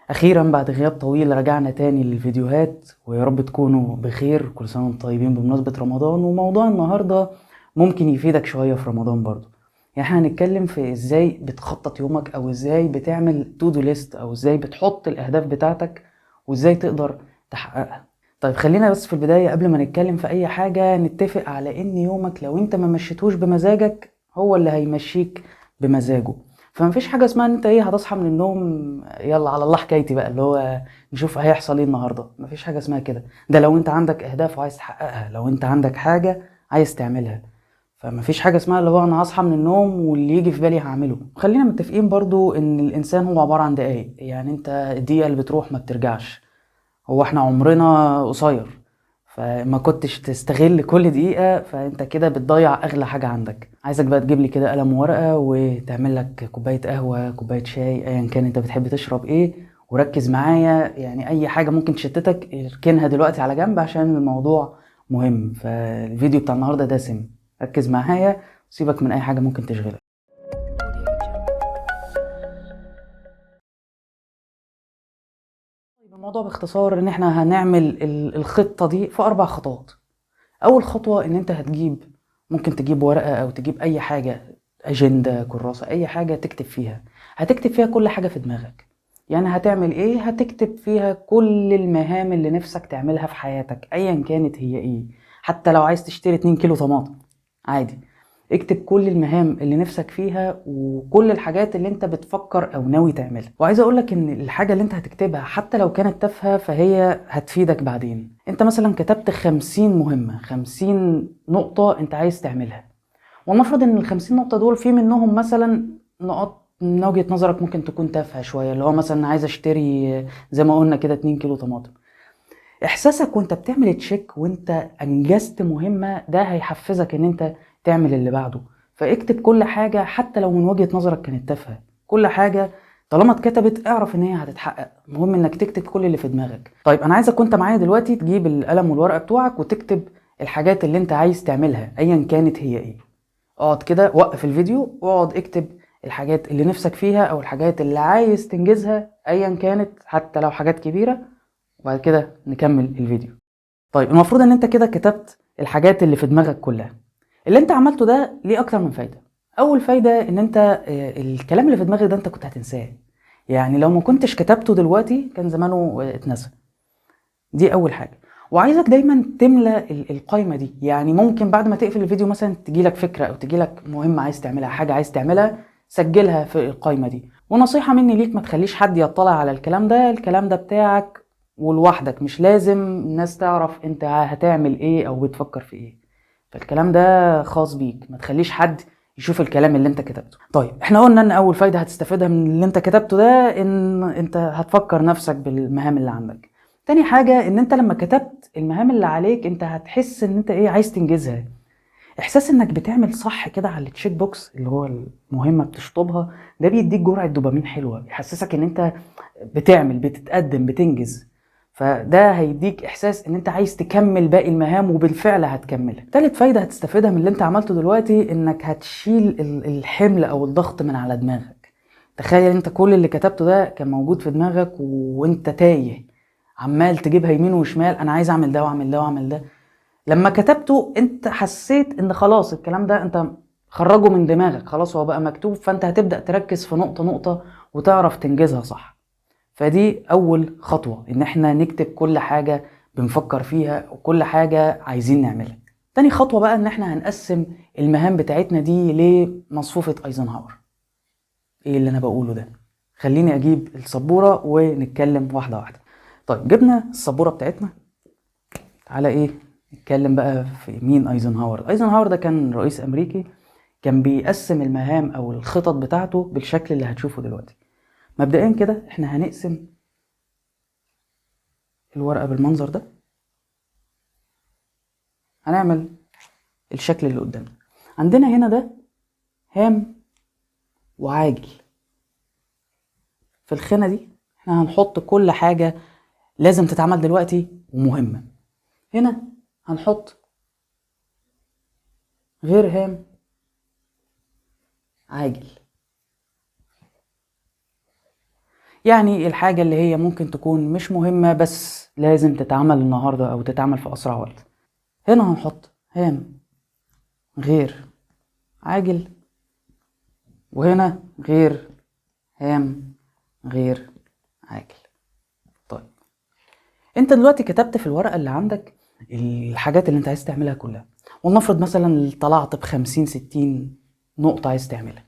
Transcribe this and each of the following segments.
اخيرا بعد غياب طويل رجعنا تاني للفيديوهات، ويا رب تكونوا بخير. كل سنه وانتم طيبين بمناسبه رمضان. وموضوع النهارده ممكن يفيدك شويه في رمضان برضو. يعني احنا هنتكلم في ازاي بتخطط يومك، او ازاي بتعمل تو دو ليست، او ازاي بتحط الاهداف بتاعتك وازاي تقدر تحققها. طيب خلينا بس في البدايه قبل ما نتكلم في اي حاجه نتفق على ان يومك لو انت ما مشيتوش بمزاجك هو اللي هيمشيك بمزاجه. فمفيش حاجة اسمها ان انت هتصحى من النوم يلا على الله حكايتي بقى، اللي هو نشوف هيحصل ايه النهارده. مفيش حاجة اسمها كده. ده لو انت عندك اهداف وعايز تحققها، لو انت عندك حاجة عايز تعملها. فمفيش حاجة اسمها اللي هو انا هصحى من النوم واللي يجي في بالي هعمله. خلينا متفقين برضو ان الانسان هو عبارة عن دقايق. يعني انت الدقيقة اللي بتروح ما بترجعش. هو احنا عمرنا قصير، فما كنتش تستغل كل دقيقة فانت كده بتضيع اغلى حاجة عندك. عايزك بقى تجيب لي كده قلم وورقة وتعمل لك كوباية قهوة، كوباية شاي، ايا كان انت بتحب تشرب ايه، وركز معايا. يعني اي حاجة ممكن تشتتك اركنها دلوقتي على جنب عشان الموضوع مهم. فالفيديو بتاع النهاردة دسم، ركز معايا وسيبك من اي حاجة ممكن تشغلك. طيب الموضوع باختصار ان احنا هنعمل الخطة دي في 4 خطوات. اول خطوة ان انت هتجيب، ممكن تجيب ورقة او تجيب اي حاجة، اجندة، كراسة، اي حاجة تكتب فيها. هتكتب فيها كل حاجة في دماغك. يعني هتعمل ايه؟ هتكتب فيها كل المهام اللي نفسك تعملها في حياتك ايا كانت هي ايه. حتى لو عايز تشتري 2 كيلو طماطم عادي، اكتب كل المهام اللي نفسك فيها وكل الحاجات اللي انت بتفكر او ناوي تعملها. وعايز اقولك ان الحاجة اللي انت هتكتبها حتى لو كانت تافهة فهي هتفيدك بعدين. انت مثلا كتبت 50 مهمة، 50 نقطة انت عايز تعملها، ونفرض ان ال50 نقطة دول في منهم مثلا نقط من وجهة نظرك ممكن تكون تافهة شوية، اللي هو مثلا عايز اشتري زي ما قلنا كده 2 كيلو طماطم. احساسك وانت بتعمل تشيك وانت انجزت مهمة ده هيحفزك ان انت تعمل اللي بعده. فاكتب كل حاجة حتى لو من وجهة نظرك كانت تافهة. كل حاجة طالما اتكتبت اعرف ان هي هتتحقق. المهم انك تكتب كل اللي في دماغك. طيب انا عايزك وانت معايا دلوقتي تجيب القلم والورقة بتوعك وتكتب الحاجات اللي انت عايز تعملها ايا كانت هي ايه. اقعد كده، وقف الفيديو واقعد اكتب الحاجات اللي نفسك فيها او الحاجات اللي عايز تنجزها ايا كانت حتى لو حاجات كبيرة، وبعد كده نكمل الفيديو. طيب المفروض ان انت كده كتبت الحاجات اللي في دماغك كلها. اللي انت عملته ده ليه اكتر من فايدة. اول فايدة ان انت الكلام اللي في دماغك ده انت كنت هتنساه. يعني لو ما كنتش كتبته دلوقتي كان زمانه اتنسى. دي اول حاجة. وعايزك دايما تملى القائمة دي. يعني ممكن بعد ما تقفل الفيديو مثلا تجيلك فكرة او تجيلك مهمة عايز تعملها، حاجة عايز تعملها، سجلها في القائمة دي. ونصيحة مني ليك، ما تخليش حد يطلع على الكلام ده. الكلام ده بتاعك ولوحدك، مش لازم الناس تعرف انت هتعمل ايه او بتفكر في ايه. فالكلام ده خاص بيك، ما تخليش حد يشوف الكلام اللي انت كتبته. طيب احنا قلنا ان اول فايدة هتستفيدها من اللي انت كتبته ده ان انت هتفكر نفسك بالمهام اللي عندك. تاني حاجة ان انت لما كتبت المهام اللي عليك انت هتحس ان انت ايه عايز تنجزها. احساس انك بتعمل صح كده على التشيك بوكس اللي هو المهمة بتشطبها، ده بيديك جرعة دوبامين حلوة، يحسسك ان انت بتعمل، بتتقدم، بتنجز. فده هيديك احساس ان انت عايز تكمل باقي المهام وبالفعل هتكملها. تالت فايدة هتستفيدها من اللي انت عملته دلوقتي انك هتشيل الحمل او الضغط من على دماغك. تخيل انت كل اللي كتبته ده كان موجود في دماغك وانت تايه، عمال تجيبها يمين وشمال، انا عايز اعمل ده واعمل ده واعمل ده. لما كتبته انت حسيت ان خلاص الكلام ده انت خرجه من دماغك، خلاص هو بقى مكتوب، فانت هتبدأ تركز في نقطة نقطة وتعرف تنجزها صح. فدي اول خطوة، ان احنا نكتب كل حاجة بنفكر فيها وكل حاجة عايزين نعملها. تاني خطوة بقى ان احنا هنقسم المهام بتاعتنا دي لمصفوفة ايزنهاور. ايه اللي انا بقوله ده؟ خليني اجيب السبورة ونتكلم واحدة واحدة. طيب جبنا السبورة بتاعتنا، تعالى ايه نتكلم بقى في مين ايزنهاور. ايزنهاور ده كان رئيس امريكي، كان بيقسم المهام او الخطط بتاعته بالشكل اللي هتشوفه دلوقتي. مبدئيا كده احنا هنقسم الورقة بالمنظر ده. هنعمل الشكل اللي قدامنا. عندنا هنا ده هام وعاجل. في الخانة دي احنا هنحط كل حاجة لازم تتعمل دلوقتي ومهمة. هنا هنحط غير هام، عاجل. يعني الحاجة اللي هي ممكن تكون مش مهمة بس لازم تتعمل النهاردة أو تتعمل في أسرع وقت. هنا هنحط هام غير عاجل، وهنا غير هام غير عاجل. طيب انت دلوقتي كتبت في الورقة اللي عندك الحاجات اللي انت عايز تعملها كلها، ولنفرض مثلا طلعت ب50-60 نقطة عايز تعملها،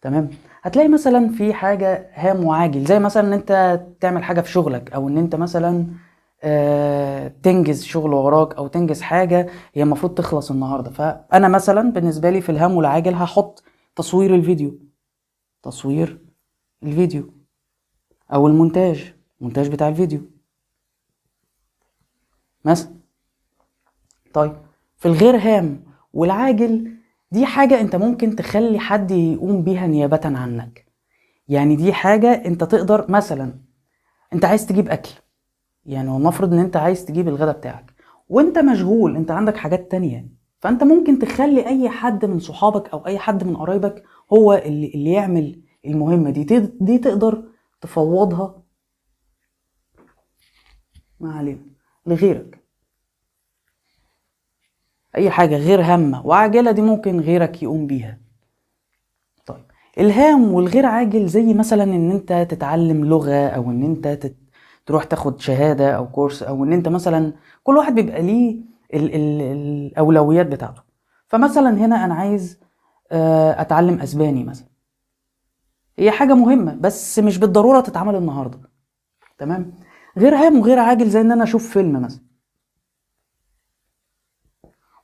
تمام. هتلاقي مثلا في حاجة هام وعاجل، زي مثلا ان انت تعمل حاجة في شغلك، او ان انت مثلا تنجز شغل وراك، او تنجز حاجة هي المفروض تخلص النهاردة. فانا مثلا بالنسبة لي في الهام والعاجل هحط تصوير الفيديو، تصوير الفيديو، او المونتاج بتاع الفيديو مثلا. طيب في الغير هام والعاجل، دي حاجة انت ممكن تخلي حد يقوم بيها نيابة عنك. يعني دي حاجة انت تقدر، مثلا انت عايز تجيب اكل، يعني ونفرض ان انت عايز تجيب الغدا بتاعك وانت مشغول، انت عندك حاجات تانية، فانت ممكن تخلي اي حد من صحابك او اي حد من قرايبك هو اللي يعمل المهمة دي تقدر تفوضها، ما علينا، لغيرك. اي حاجة غير هامة وعاجلة دي ممكن غيرك يقوم بيها. طيب الهام والغير عاجل، زي مثلا ان انت تتعلم لغة، او ان انت تروح تاخد شهادة او كورس، او ان انت مثلا كل واحد بيبقى ليه الاولويات بتاعته. فمثلا هنا انا عايز اتعلم اسباني مثلا، هي حاجة مهمة بس مش بالضرورة تتعمل النهاردة، تمام. غير هام وغير عاجل زي ان انا اشوف فيلم مثلا،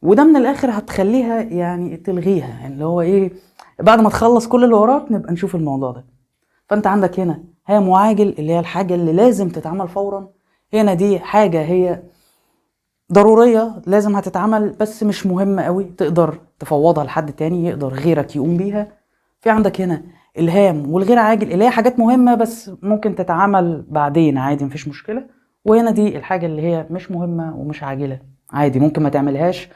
وده من الاخر هتخليها يعني تلغيها، يعني اللي هو ايه، بعد ما تخلص كل اللي وراك نبقى نشوف الموضوع ده. فانت عندك هنا هام وعاجل اللي هي الحاجة اللي لازم تتعمل فورا، هنا دي حاجة هي ضرورية لازم هتتعمل بس مش مهمة قوي، تقدر تفوضها لحد تاني يقدر غيرك يقوم بيها. في عندك هنا الهام والغير عاجل اللي هي حاجات مهمة بس ممكن تتعمل بعدين عادي مفيش مشكلة، وهنا دي الحاجة اللي هي مش مهمة ومش عاجلة، عادي ممكن ما تعملهاش،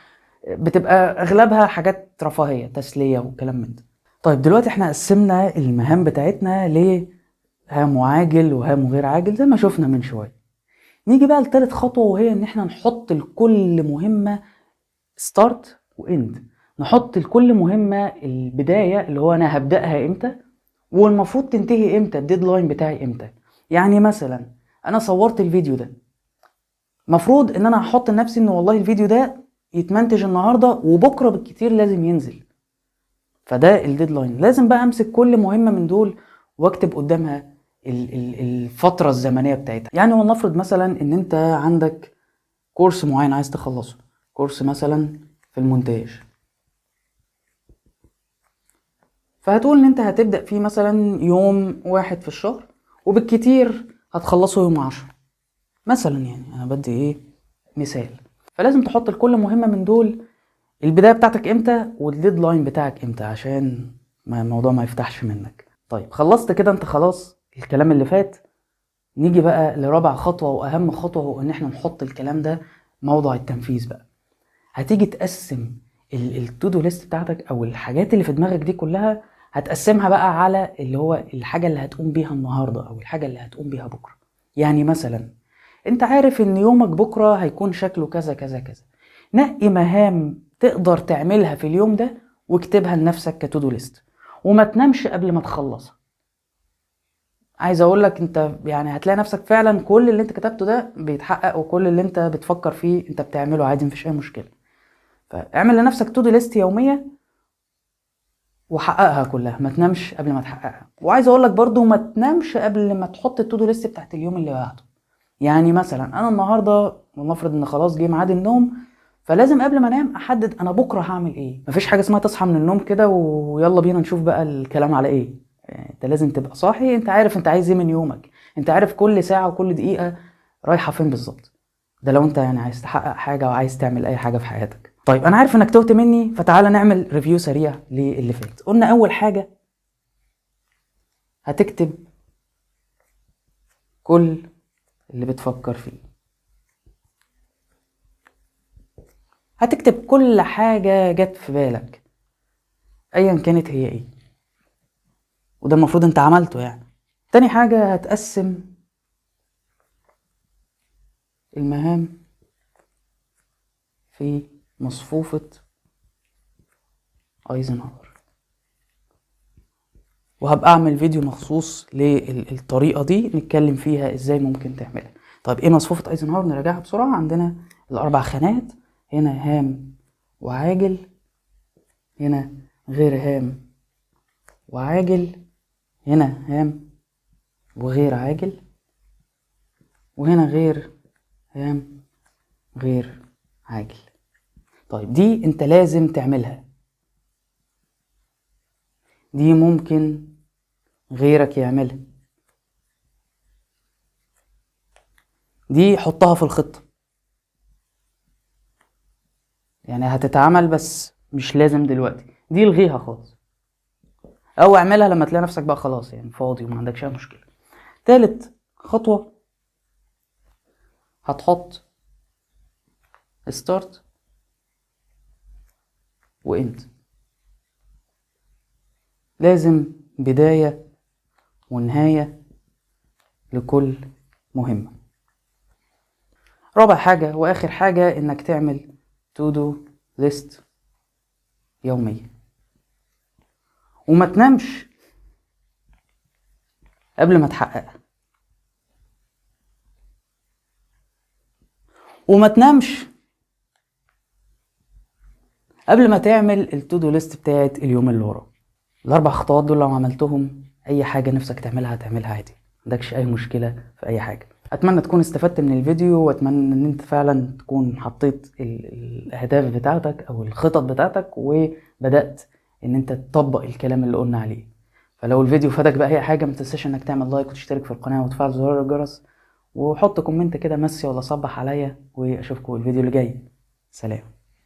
بتبقى اغلبها حاجات رفاهية تسلية وكلام من ده. طيب دلوقتي احنا قسمنا المهام بتاعتنا لهام وعاجل وهام وغير عاجل زي ما شفنا من شوية. نيجي بقى لتالت خطوة، وهي ان احنا نحط لكل مهمة ستارت واند. نحط لكل مهمة البداية اللي هو انا هبدأها امتى، والمفروض تنتهي امتى، الديدلاين بتاعي امتى. يعني مثلا انا صورت الفيديو ده، مفروض ان انا هحط لنفسي ان والله الفيديو ده يتمنتج النهاردة وبكرة بالكتير لازم ينزل، فده الديدلاين. لازم بقى امسك كل مهمة من دول واكتب قدامها الفترة الزمنية بتاعتها. يعني ولنفرض مثلا ان انت عندك كورس معين عايز تخلصه، كورس مثلا في المونتاج، فهتقول ان انت هتبدأ فيه مثلا يوم 1 في الشهر وبالكتير هتخلصه يوم 10 مثلا، يعني انا بدي ايه مثال. فلازم تحط لكل مهمة من دول البداية بتاعتك امتى والديدلاين بتاعك امتى، عشان ما الموضوع ما يفتحش منك. طيب خلصت كده انت خلاص الكلام اللي فات. نيجي بقى لرابع خطوة واهم خطوة، وان احنا نحط الكلام ده موضع التنفيذ بقى. هتيجي تقسم التودو ليست بتاعتك او الحاجات اللي في دماغك دي كلها، هتقسمها بقى على اللي هو الحاجة اللي هتقوم بيها النهاردة او الحاجة اللي هتقوم بيها بكرة. يعني مثلا انت عارف ان يومك بكرة هيكون شكله كذا كذا كذا، نقي مهام تقدر تعملها في اليوم ده واكتبها لنفسك كتودو ليست، وما تنامش قبل ما تخلصها. عايز اقول لك انت يعني هتلاقي نفسك فعلا كل اللي انت كتبته ده بيتحقق، وكل اللي انت بتفكر فيه انت بتعمله عادي مفيش اي مشكلة. فاعمل لنفسك تودو ليست يومية وحققها كلها، ما تنامش قبل ما تحققها. وعايز اقول لك برضو ما تنامش قبل ما تحط التودو ليست بتاعت اليوم اللي بعده. يعني مثلا انا النهارده ونفرض ان خلاص جه ميعاد النوم، فلازم قبل ما انام احدد انا بكره هعمل ايه. مفيش حاجه اسمها تصحى من النوم كده ويلا بينا نشوف بقى الكلام على ايه. يعني انت لازم تبقى صاحي، انت عارف انت عايز ايه من يومك، انت عارف كل ساعه وكل دقيقه رايحه فين بالظبط. ده لو انت يعني عايز تحقق حاجه وعايز تعمل اي حاجه في حياتك. طيب انا عارف انك تهت مني، فتعالى نعمل ريفيو سريع للي فات. قلنا اول حاجه هتكتب كل اللي بتفكر فيه، هتكتب كل حاجة جت في بالك ايا كانت هي ايه، وده المفروض انت عملته يعني. تاني حاجة هتقسم المهام في مصفوفة ايزنهاور، وهبقى اعمل فيديو مخصوص للطريقة دي نتكلم فيها ازاي ممكن تعملها. طيب ايه مصفوفة ايزنهاور؟ نراجعها بسرعة. عندنا الاربع خانات، هنا هام وعاجل، هنا غير هام وعاجل، هنا هام وغير عاجل، وهنا غير هام غير عاجل. طيب دي انت لازم تعملها، دي ممكن غيرك يعملها، دي حطها في الخطة، يعني هتتعمل بس مش لازم دلوقتي، دي الغيها خالص، او اعملها لما تلاقي نفسك بقى خلاص يعني فاضي وما عندكش اي مشكلة. تالت خطوة هتحط start و end، لازم بداية ونهاية لكل مهمة. رابع حاجة واخر حاجة انك تعمل to do list يومية، وما تنامش قبل ما تحققها، وما تنامش قبل ما تعمل التو دو ليست بتاعت اليوم اللي وراه. الاربع خطوات دول لو عملتهم اي حاجه نفسك تعملها هتعملها عادي، مندكش اي مشكله في اي حاجه. اتمنى تكون استفدت من الفيديو، واتمنى ان انت فعلا تكون حطيت الاهداف بتاعتك او الخطط بتاعتك وبدات ان انت تطبق الكلام اللي قلنا عليه. فلو الفيديو فادك باي حاجه ما تنساش انك تعمل لايك وتشترك في القناه وتفعل زرار الجرس، وحط كومنت كده مسي ولا صبح عليا، واشوفكم الفيديو اللي جاي. سلام.